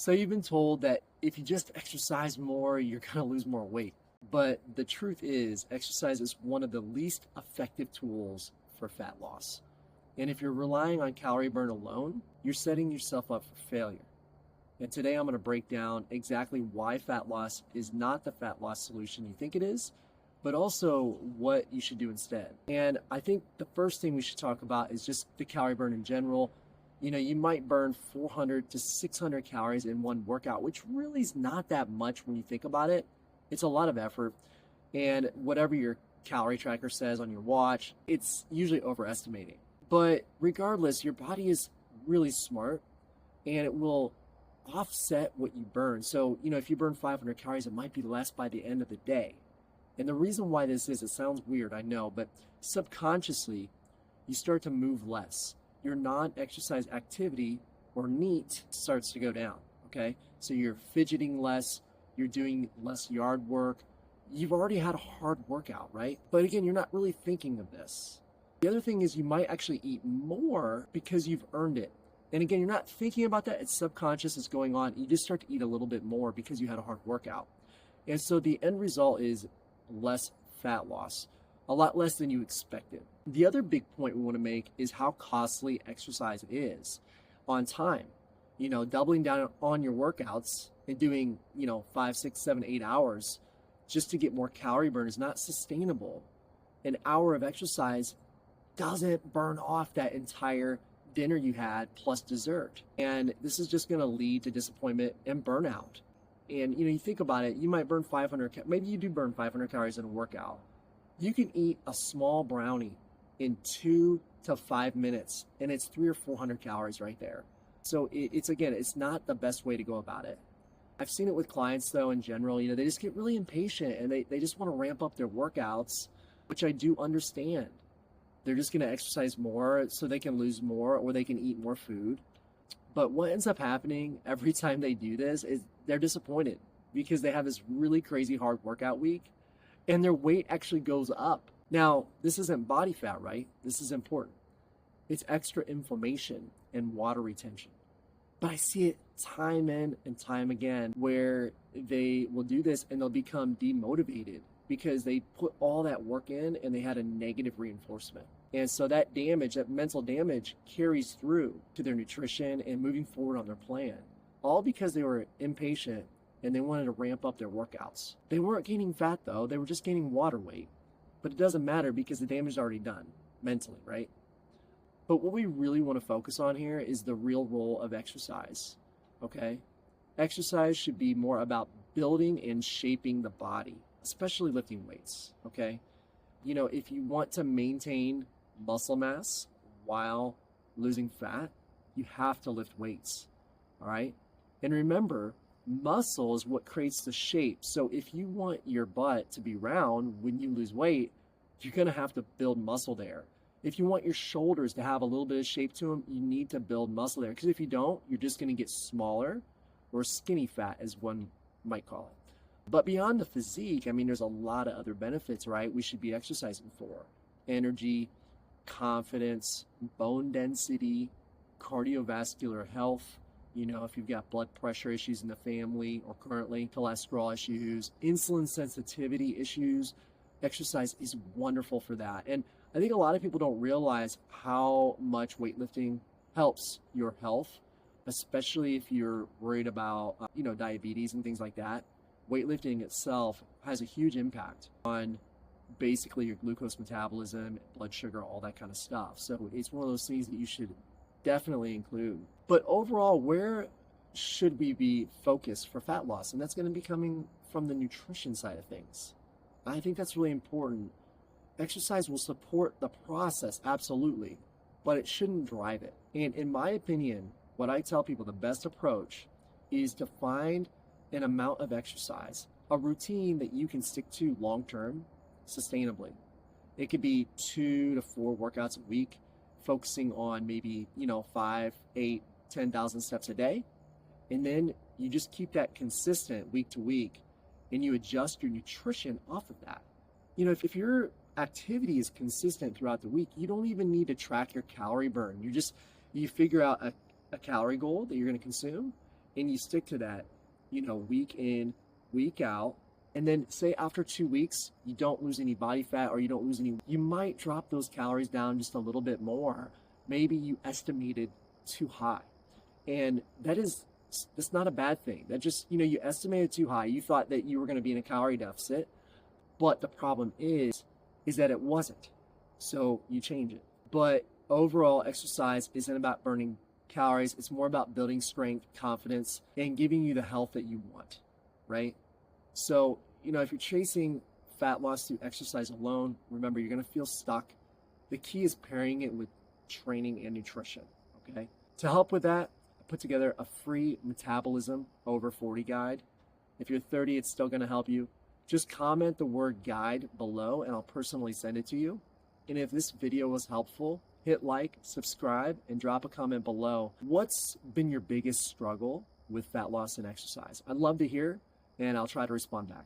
So you've been told that if you just exercise more, you're going to lose more weight. But the truth is, exercise is one of the least effective tools for fat loss. And if you're relying on calorie burn alone, you're setting yourself up for failure. And today I'm going to break down exactly why fat loss is not the fat loss solution you think it is, but also what you should do instead. And I think the first thing we should talk about is just the calorie burn in general. You might burn 400 to 600 calories in one workout, which really is not that much when you think about it. It's a lot of effort. And whatever your calorie tracker says on your watch, it's usually overestimating. But regardless, your body is really smart and it will offset what you burn. So, if you burn 500 calories, it might be less by the end of the day. And the reason why this is, it sounds weird, I know, but subconsciously, you start to move less. Your non-exercise activity or NEAT starts to go down, okay? So you're fidgeting less, you're doing less yard work. You've already had a hard workout, right? But again, you're not really thinking of this. The other thing is you might actually eat more because you've earned it. And again, you're not thinking about that. It's subconscious, it's going on. You just start to eat a little bit more because you had a hard workout. And so the end result is less fat loss, a lot less than you expected. The other big point we want to make is how costly exercise is on time. Doubling down on your workouts and doing, 5, 6, 7, 8 hours just to get more calorie burn is not sustainable. An hour of exercise doesn't burn off that entire dinner you had plus dessert. And this is just going to lead to disappointment and burnout. And you think about it, you might burn 500, maybe you do burn 500 calories in a workout. You can eat a small brownie in 2 to 5 minutes, and it's 300 or 400 calories right there. So it's not the best way to go about it. I've seen it with clients though in general, they just get really impatient and they just want to ramp up their workouts, which I do understand. They're just going to exercise more so they can lose more or they can eat more food. But what ends up happening every time they do this is they're disappointed because they have this really crazy hard workout week and their weight actually goes up. Now, this isn't body fat, right? This is important. It's extra inflammation and water retention. But I see it time in and time again where they will do this and they'll become demotivated because they put all that work in and they had a negative reinforcement. And so that damage, that mental damage carries through to their nutrition and moving forward on their plan, all because they were impatient and they wanted to ramp up their workouts. They weren't gaining fat though, they were just gaining water weight. But it doesn't matter because the damage is already done mentally, right? But what we really want to focus on here is the real role of exercise, okay? Exercise should be more about building and shaping the body, especially lifting weights, okay? If you want to maintain muscle mass while losing fat, you have to lift weights, all right? And remember, muscle is what creates the shape. So if you want your butt to be round when you lose weight, you're going to have to build muscle there. If you want your shoulders to have a little bit of shape to them, you need to build muscle there. Because if you don't, you're just going to get smaller or skinny fat, as one might call it. But beyond the physique, there's a lot of other benefits, right? We should be exercising for energy, confidence, bone density, cardiovascular health. If you've got blood pressure issues in the family or currently cholesterol issues, insulin sensitivity issues, exercise is wonderful for that. And I think a lot of people don't realize how much weightlifting helps your health, especially if you're worried about, diabetes and things like that. Weightlifting itself has a huge impact on basically your glucose metabolism, blood sugar, all that kind of stuff. So it's one of those things that you should definitely include. But overall, where should we be focused for fat loss? And that's going to be coming from the nutrition side of things. I think that's really important. Exercise will support the process, absolutely, but it shouldn't drive it. And in my opinion, what I tell people, the best approach is to find an amount of exercise, a routine that you can stick to long-term, sustainably. It could be 2 to 4 workouts a week, focusing on maybe, 5, 8, 10,000 steps a day. And then you just keep that consistent week to week and you adjust your nutrition off of that. If your activity is consistent throughout the week, you don't even need to track your calorie burn. You figure out a calorie goal that you're going to consume, and you stick to that, week in, week out, and then say after 2 weeks, you don't lose any body fat or you don't lose any, you might drop those calories down just a little bit more. Maybe you estimated too high. And that's not a bad thing. That just, you estimated too high. You thought that you were going to be in a calorie deficit, but the problem is that it wasn't. So you change it. But overall, exercise isn't about burning calories. It's more about building strength, confidence, and giving you the health that you want, right? So, if you're chasing fat loss through exercise alone, remember, you're going to feel stuck. The key is pairing it with training and nutrition, okay? To help with that, I put together a free Metabolism over 40 guide. If you're 30, it's still going to help you. Just comment the word guide below and I'll personally send it to you. And if this video was helpful, hit like, subscribe, and drop a comment below. What's been your biggest struggle with fat loss and exercise? I'd love to hear, and I'll try to respond back.